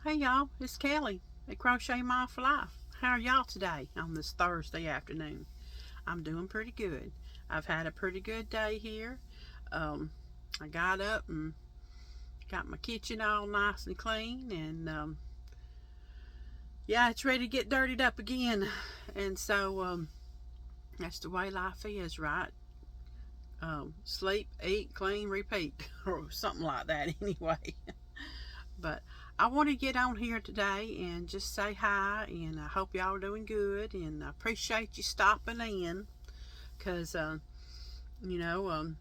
Hey y'all, it's Kelly at Crochet Mom for Life. How are y'all today on this Thursday afternoon? I'm doing pretty good. I've had a pretty good day here. I got up and got my kitchen all nice and clean, and yeah, it's ready to get dirtied up again. And so that's the way life is, right? Sleep, eat, clean, repeat, or something like that anyway. But I want to get on here today and just say hi, and I hope y'all are doing good, and I appreciate you stopping in, because you know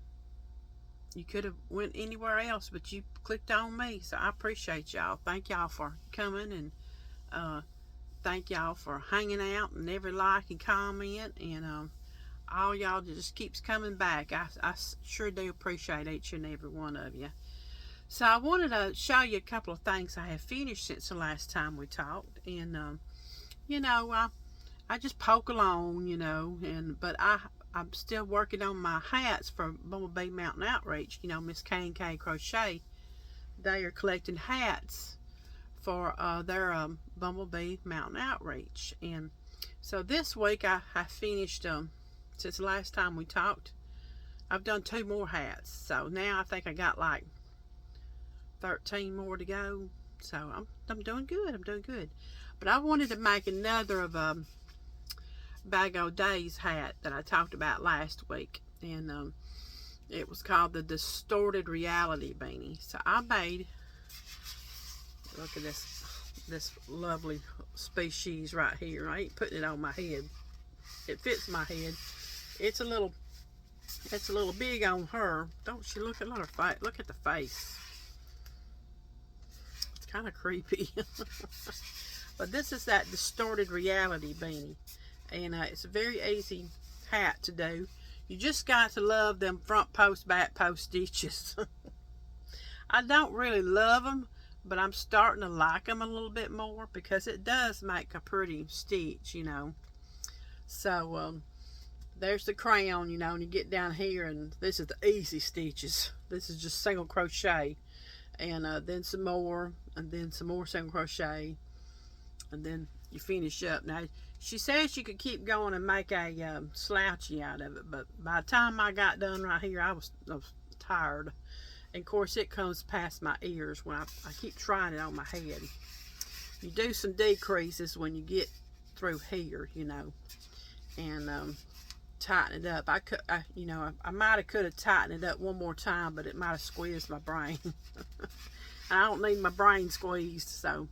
you could have went anywhere else, but you clicked on me, so I appreciate y'all. Thank y'all for coming, and thank y'all for hanging out, and every like and comment, and all y'all just keeps coming back. I sure do appreciate each and every one of you. So I wanted to show you a couple of things I have finished since the last time we talked, and you know, I just poke along, but I'm still working on my hats for Bumblebee Mountain Outreach. Miss K&K Crochet, they are collecting hats for their Bumblebee Mountain Outreach, and so this week I finished since the last time we talked. I've done 2 more hats, so now I think I got like 13 more to go. So I'm doing good. I'm doing good. But I wanted to make another of Bag O' Days hat that I talked about last week, and it was called the Distorted Reality Beanie. So I made, look at this lovely species right here. I ain't putting it on my head. It fits my head. It's a little big on her. Don't she look at her face? Look at the face. Kind of creepy. But this is that Distorted Reality Beanie, and it's a very easy hat to do. You just got to love them front post back post stitches. I don't really love them, but I'm starting to like them a little bit more, because it does make a pretty stitch, so there's the crayon, and you get down here, and this is the easy stitches. This is just single crochet, and then some more, and then some more single crochet, and then you finish up. Now she says you could keep going and make a slouchy out of it, but by the time I got done right here, I was tired, and of course it comes past my ears when I keep trying it on my head. You do some decreases when you get through here, and tighten it up. I might have tightened it up one more time, but it might have squeezed my brain. I don't need my brain squeezed, so.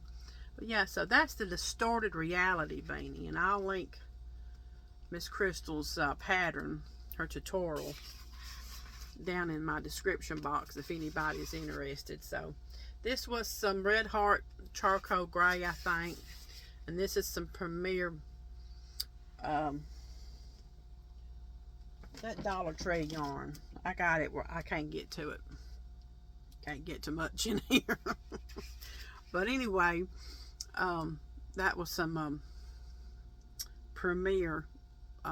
But yeah, so that's the Distorted Reality Beanie, and I'll link Miss Crystal's pattern, her tutorial, down in my description box if anybody's interested. So this was some Red Heart charcoal gray, I think, and this is some Premier that Dollar Tree yarn. I got it where I can't get to it. Can't get too much in here. But anyway, that was some Premier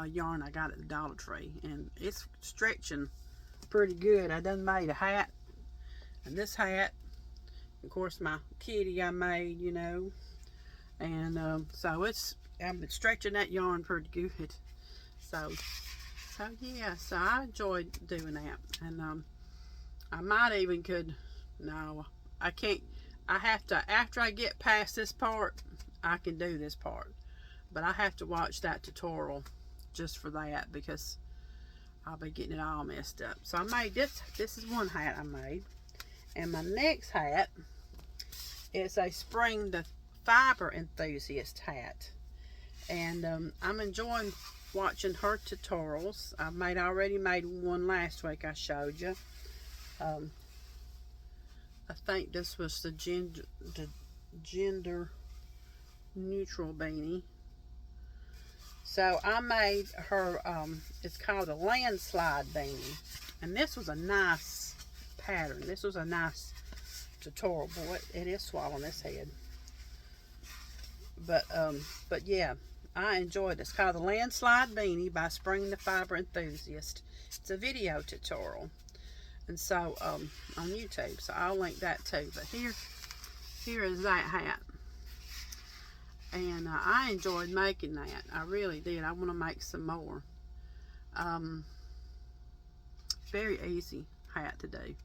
yarn I got at the Dollar Tree, and it's stretching pretty good. I done made a hat, and this hat, of course, my kitty I made, and so I've been stretching that yarn pretty good. So yeah, so I enjoyed doing that, and I might even no, I can't. I have to, after I get past this part, I can do this part, but I have to watch that tutorial just for that, because I'll be getting it all messed up. So I made this is one hat I made, and my next hat is a Spring the Fiber Enthusiast hat, and I'm enjoying watching her tutorials. I already made one last week I showed you. I think this was the gender neutral beanie. So I made her, it's called a Landslide Beanie, and this was a nice pattern. This was a nice tutorial. Boy, it is swallowing this head. But yeah, I enjoyed it. It's called the Landslide Beanie by Spring the Fiber Enthusiast. It's a video tutorial, and so on YouTube, so I'll link that too. But here is that hat. And I enjoyed making that. I really did. I want to make some more. Very easy hat to do.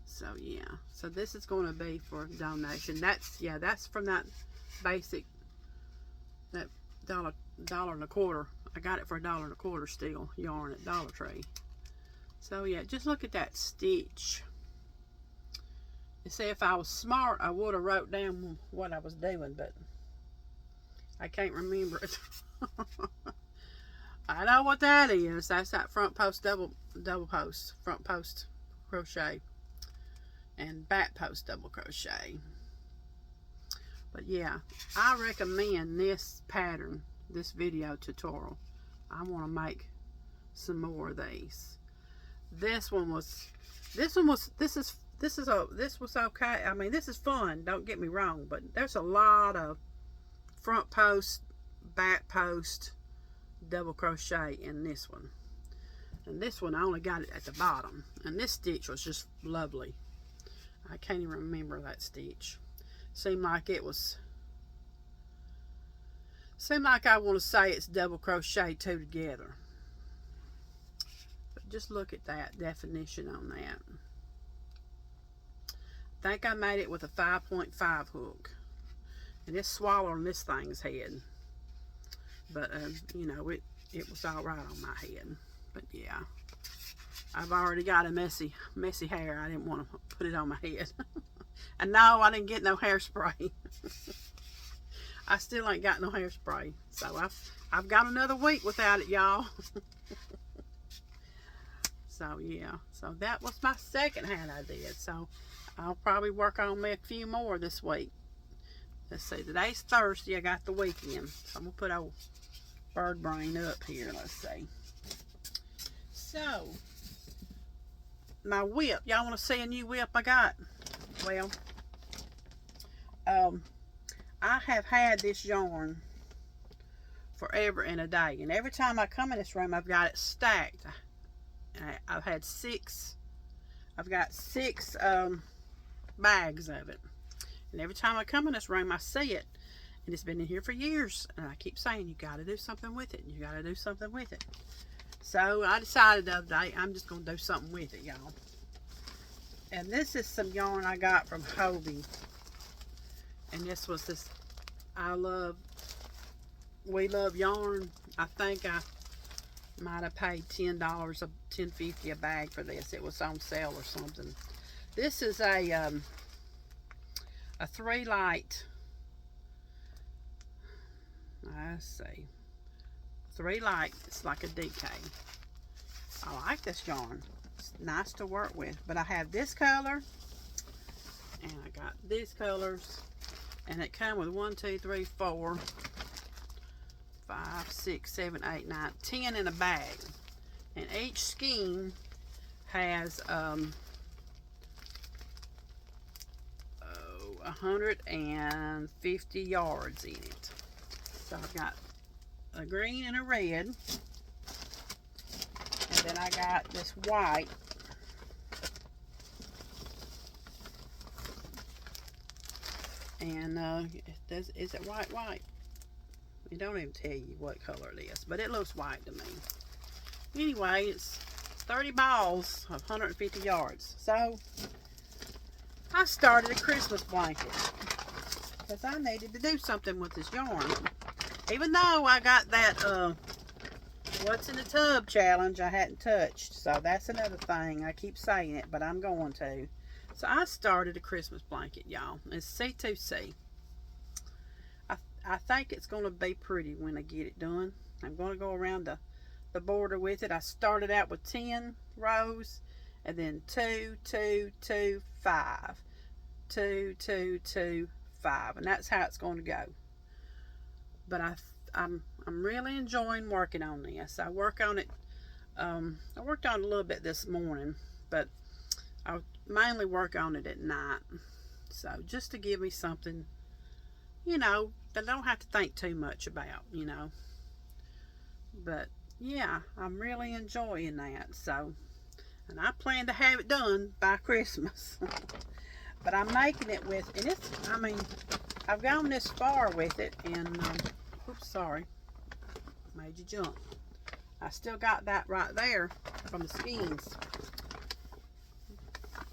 So yeah. So this is going to be for donation. That's from that basic, that $1.25. I got it for $1.25 still yarn at Dollar Tree. So yeah, just look at that stitch. You see, if I was smart, I would have wrote down what I was doing, but I can't remember it. I know what that is. That's that front post double post, front post crochet, and back post double crochet. But yeah, I recommend this pattern, this video tutorial. I want to make some more of these. This was okay. I mean, this is fun, don't get me wrong, but there's a lot of front post, back post double crochet in this one. And this one I only got it at the bottom, and this stitch was just lovely. I can't even remember that stitch. Seemed like I want to say it's double crochet two together. But just look at that definition on that. I think I made it with a 5.5 hook, and it's swallowing this thing's head. But you know, it was all right on my head. But yeah, I've already got a messy hair. I didn't want to put it on my head. And no, I didn't get no hairspray. I still ain't got no hairspray. So I've got another week without it, y'all. So yeah, so that was my second hat I did. So I'll probably work on me a few more this week. Let's see, today's Thursday. I got the weekend. So I'm going to put old bird brain up here. Let's see. So, my whip. Y'all want to see a new whip I got? Well, I have had this yarn forever and a day. And every time I come in this room, I've got it stacked. I've got six bags of it. And every time I come in this room, I see it. And it's been in here for years. And I keep saying, you got to do something with it. You got to do something with it. So I decided the other day, I'm just going to do something with it, y'all. And this is some yarn I got from Hobie. And this was this, we love yarn. I think I might have paid $10, $10.50 a bag for this. It was on sale or something. This is a 3-light, let's see, 3-light. It's like a DK. I like this yarn. It's nice to work with. But I have this color, and I got these colors, and it comes with 1, 2, 3, 4, 5, 6, 7, 8, 9, 10 in a bag. And each skein has 150 yards in it. So I've got a green and a red, and then I got this white, and is it white? It don't even tell you what color it is, but it looks white to me. Anyway, it's 30 balls of 150 yards. So I started a Christmas blanket because I needed to do something with this yarn. Even though I got that what's in the tub challenge I hadn't touched. So that's another thing. I keep saying it, but I'm going to. So I started a Christmas blanket, y'all. It's C2C. I think it's going to be pretty when I get it done. I'm going to go around the border with it. I started out with 10 rows, and then 2, 2, 2, 5, 2, 2, 2, 5, and that's how it's going to go. But I'm really enjoying working on this. I work on it. I worked on it a little bit this morning, but I mainly work on it at night. So just to give me something, you know, that I don't have to think too much about, you know. But yeah, I'm really enjoying that. So, and I plan to have it done by Christmas. But I'm making it with, and it's, I mean, I've gone this far with it, and, oops, sorry, made you jump. I still got that right there from the skeins.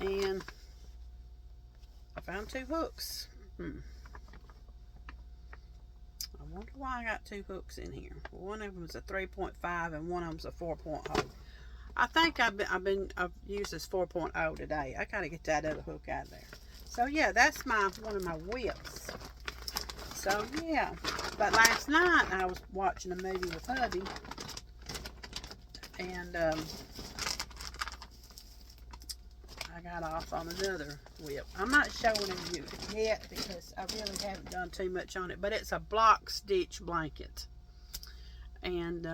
And I found 2 hooks. I wonder why I got 2 hooks in here. One of them is a 3.5 and one of them's a 4.0. I think I've used this 4.0 today. I gotta get that other hook out of there. So yeah, that's one of my whips. So yeah, but last night I was watching a movie with hubby, and I got off on another whip. I'm not showing you it yet because I really haven't done too much on it, but it's a block stitch blanket, and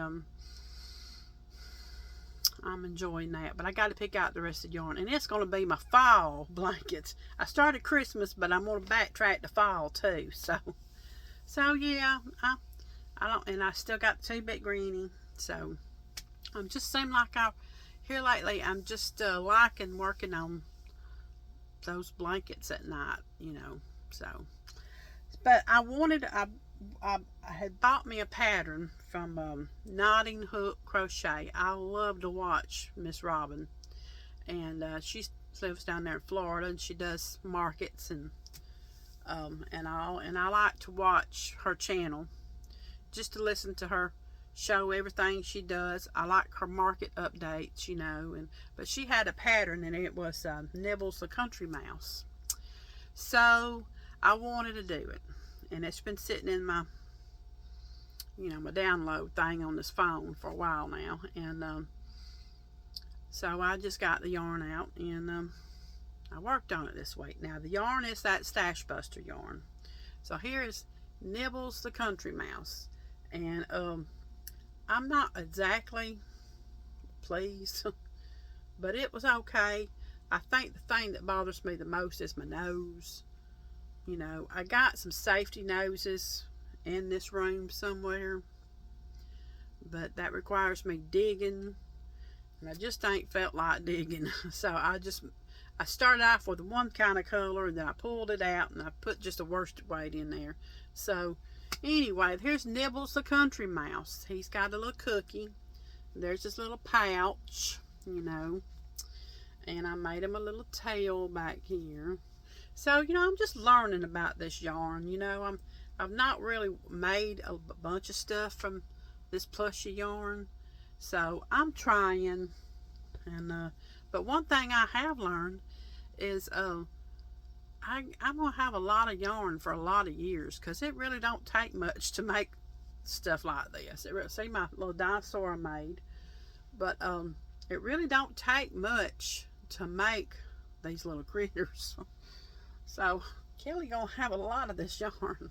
I'm enjoying that. But I got to pick out the rest of the yarn, and it's going to be my fall blankets. I started Christmas, but I'm going to backtrack to fall too. So yeah, I don't, and I still got 2 bit greenie. So I'm just seem like here lately, I'm just liking working on those blankets at night, you know. So, but I had bought me a pattern from Knotting Hook Crochet. I love to watch Miss Robin, and she lives down there in Florida, and she does markets and all. And I like to watch her channel just to listen to her show everything she does. I like her market updates, you know. But she had a pattern, and it was Nibbles the Country Mouse. So I wanted to do it, and it's been sitting in my, you know, my download thing on this phone for a while now. And so I just got the yarn out, and I worked on it this week. Now the yarn is that Stash Buster yarn. So here is Nibbles the Country Mouse, and I'm not exactly pleased, but it was okay. I think the thing that bothers me the most is my nose. You know, I got some safety noses in this room somewhere, but that requires me digging, and I just ain't felt like digging. So I started off with one kind of color, and then I pulled it out, and I put just a worsted weight in there. So anyway, here's Nibbles the Country Mouse. He's got a little cookie. There's his little pouch, you know, and I made him a little tail back here. So, you know, I'm just learning about this yarn. You know, I've not really made a bunch of stuff from this plushy yarn, so I'm trying. And but one thing I have learned is I'm gonna have a lot of yarn for a lot of years, because it really don't take much to make stuff like this. See my little dinosaur I made, but it really don't take much to make these little critters. So Kelly gonna have a lot of this yarn.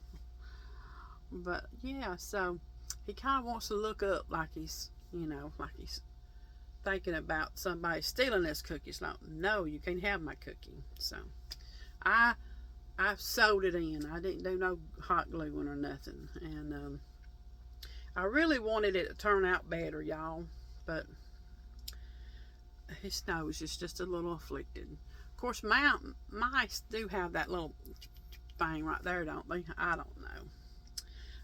But yeah, so he kind of wants to look up like he's, you know, like he's thinking about somebody stealing his cookies. Like, no, you can't have my cookie. So I sewed it in. I didn't do no hot gluing or nothing. And I really wanted it to turn out better, y'all, but his nose is just a little afflicted. Of course, mice do have that little thing right there, don't they? I don't know.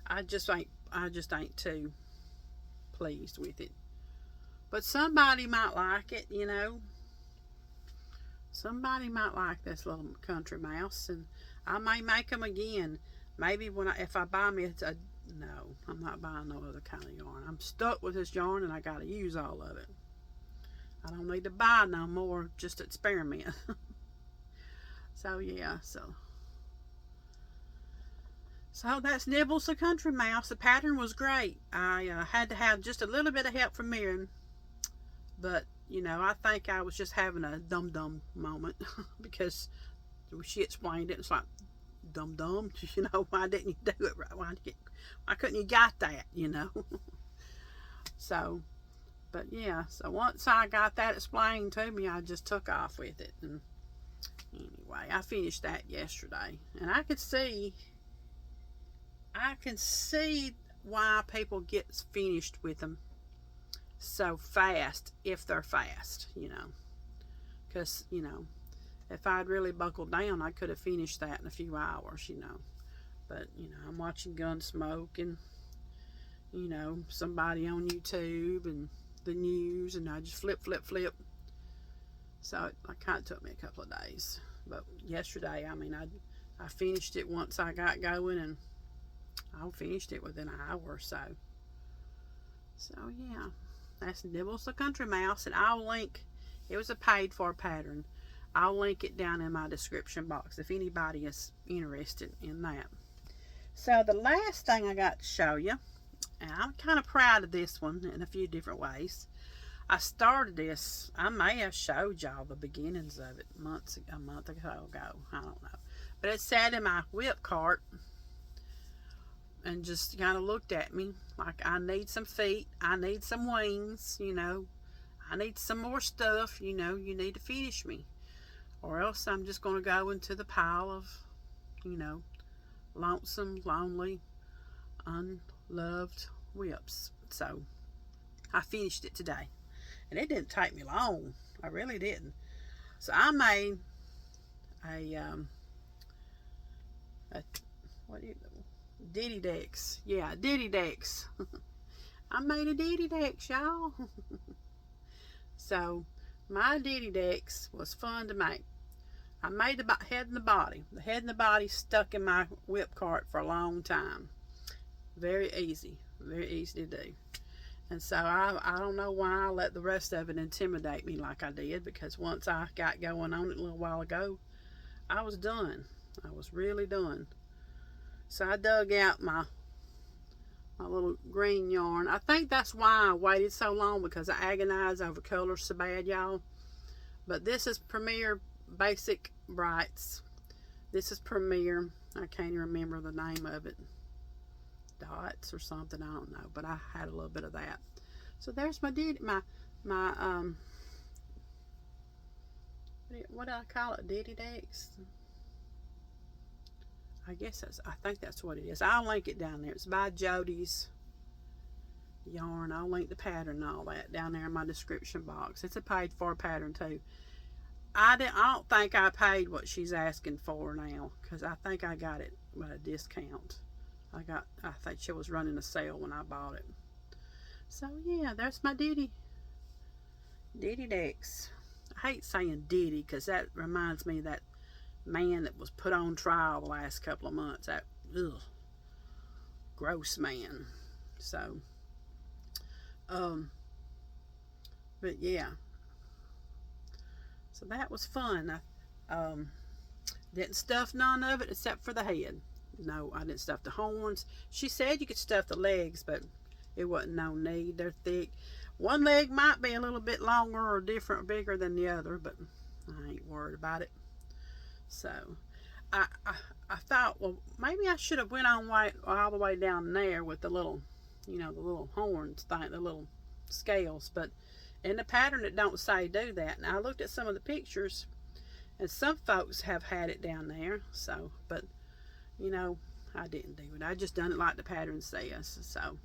I just ain't too pleased with it. But somebody might like it, you know. Somebody might like this little country mouse, and I may make them again. Maybe if I buy me no, I'm not buying no other kind of yarn. I'm stuck with this yarn, and I got to use all of it. I don't need to buy no more, just experiment. So yeah, so that's Nibbles the Country Mouse. The pattern was great. I had to have just a little bit of help from Mirren, but you know, I think I was just having a dum-dum moment because she explained it. It's like, dum-dum, you know, why didn't you do it right? Why couldn't you got that, you know? So, but yeah, so once I got that explained to me, I just took off with it. And anyway, I finished that yesterday, and I can see why people get finished with them so fast, if they're fast, you know, because, you know, if I'd really buckled down, I could have finished that in a few hours, you know. But, you know, I'm watching Gunsmoke and, you know, somebody on YouTube and the news, and I just flip. So it kind of took me a couple of days. But yesterday, I mean, I finished it once I got going, and I finished it within an hour or so. So, yeah, that's Nibbles the Country Mouse, and I'll link, it was a paid for pattern. I'll link it down in my description box if anybody is interested in that. So the last thing I got to show you, and I'm kind of proud of this one in a few different ways. I started this, I may have showed y'all the beginnings of it a month ago, I don't know. But it sat in my whip cart and just kind of looked at me like, I need some feet, I need some wings, you know. I need some more stuff, you know, you need to finish me. Or else I'm just going to go into the pile of, you know, lonesome, lonely, unloved whips. So I finished it today. And it didn't take me long. I really didn't. So I made Diddy Dex. Yeah, Diddy Dex. I made a Diddy Dex, y'all. So my Diddy Dex was fun to make. I made the head and the body. The head and the body stuck in my whip cart for a long time. Very easy to do. And so I don't know why I let the rest of it intimidate me like I did, because once I got going on it a little while ago, I was done. I was really done. So I dug out my little green yarn. I think that's why I waited so long, because I agonized over colors so bad, y'all. But this is Premier Basic Brights. This is Premier. I can't even remember the name of it. Dots or something, I don't know. But I had a little bit of that. So there's my what do I call it? Diddy Dex. I think that's what it is. I'll link it down there. It's by Jody's Yarn. I'll link the pattern and all that down there in my description box. It's a paid for pattern too. I don't think I paid what she's asking for now, because I think I got it at a discount. I think she was running a sale when I bought it. So yeah, there's my Diddy Dex. I hate saying Diddy, because that reminds me of that man that was put on trial the last couple of months. That gross man. So but yeah, so that was fun. I didn't stuff none of it except for the head. No, I didn't stuff the horns. She said you could stuff the legs, but it wasn't no need. They're thick. One leg might be a little bit longer or different, bigger than the other, but I ain't worried about it. So I thought, well, maybe I should have went on all the way down there with the little, you know, the little horns thing, the little scales. But in the pattern it don't say do that. And I looked at some of the pictures, and some folks have had it down there. So, but you know, I didn't do it. I just done it like the pattern says. So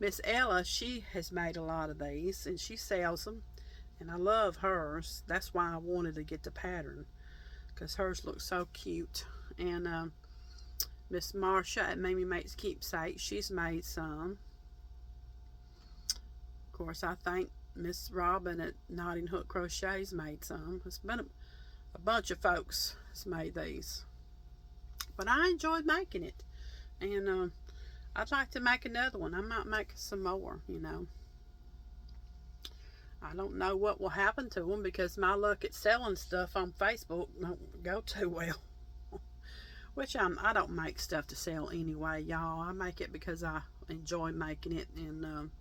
Miss Ella, she has made a lot of these, and she sells them, and I love hers. That's why I wanted to get the pattern, because hers looks so cute. And Miss Marsha at Mamie Makes Keepsake, she's made some. Of course, I think Miss Robin at Knotting Hook Crochet's made some. It's been a bunch of folks has made these. But I enjoyed making it. And I'd like to make another one. I might make some more, you know. I don't know what will happen to them, because my luck at selling stuff on Facebook don't go too well. Which I don't make stuff to sell anyway, y'all. I make it because I enjoy making it, and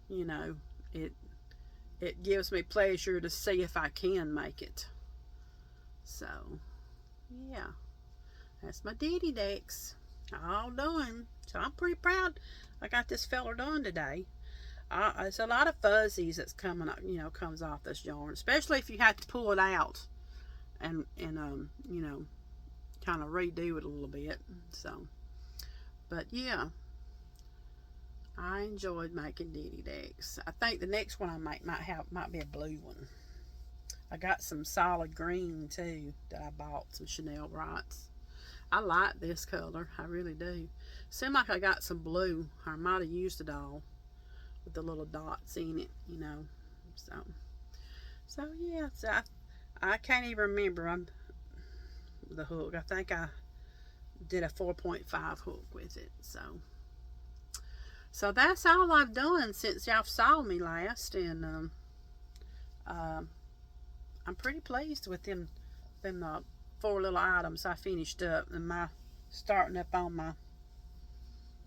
you know, it gives me pleasure to see if I can make it. So yeah, that's my Diddy Dex all done. So I'm pretty proud I got this feller done today. It's a lot of fuzzies that's coming up, you know, comes off this yarn, especially if you have to pull it out and you know, kind of redo it a little bit. So, but yeah, I enjoyed making Diddy Dex. I think the next one I make might be a blue one. I got some solid green too that I bought, some Chanel Brights. I like this color, I really do. Seemed like I got some blue. I might have used it all with the little dots in it, you know. So yeah, so I can't even remember the hook. I think I did a 4.5 hook with it. So that's all I've done since y'all saw me last, and I'm pretty pleased with them 4 little items I finished up, and my starting up on my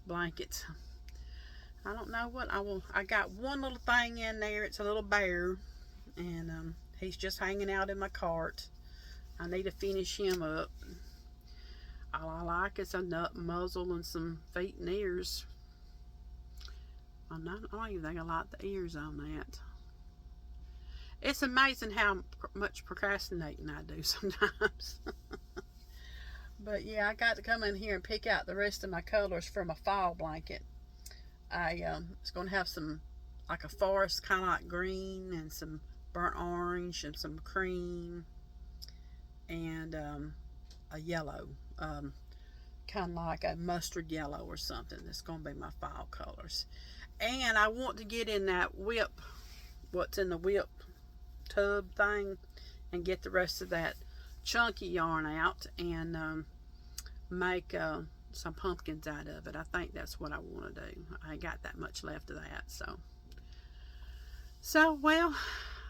blankets. I don't know what I got one little thing in there. It's a little bear, and he's just hanging out in my cart. I need to finish him up. All I like is a nut muzzle and some feet and ears. I don't even think I like the ears on that. It's amazing how much procrastinating I do sometimes. But yeah, I got to come in here and pick out the rest of my colors for my fall blanket. I was going to have some, like a forest kind of like green, and some burnt orange, and some cream, and a yellow, kind of like a mustard yellow or something. That's going to be my fall colors. And I want to get in that whip, what's in the whip tub thing, and get the rest of that chunky yarn out, and make some pumpkins out of it. I think that's what I want to do. I ain't got that much left of that. So well,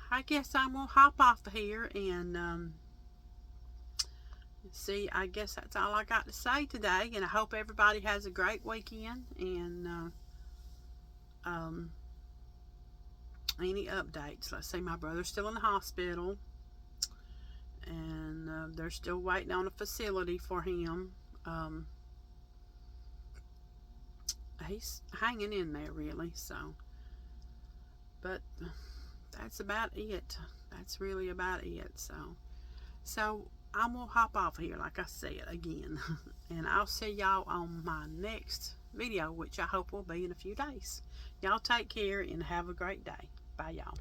I guess I'm gonna hop off of here and see. I guess that's all I got to say today, and I hope everybody has a great weekend. And any updates? Let's see, my brother's still in the hospital, and they're still waiting on a facility for him. He's hanging in there, really. But that's about it. That's really about it. So I'm gonna hop off here, like I said again, and I'll see y'all on my next video, which I hope will be in a few days. Y'all take care and have a great day. Bye, y'all.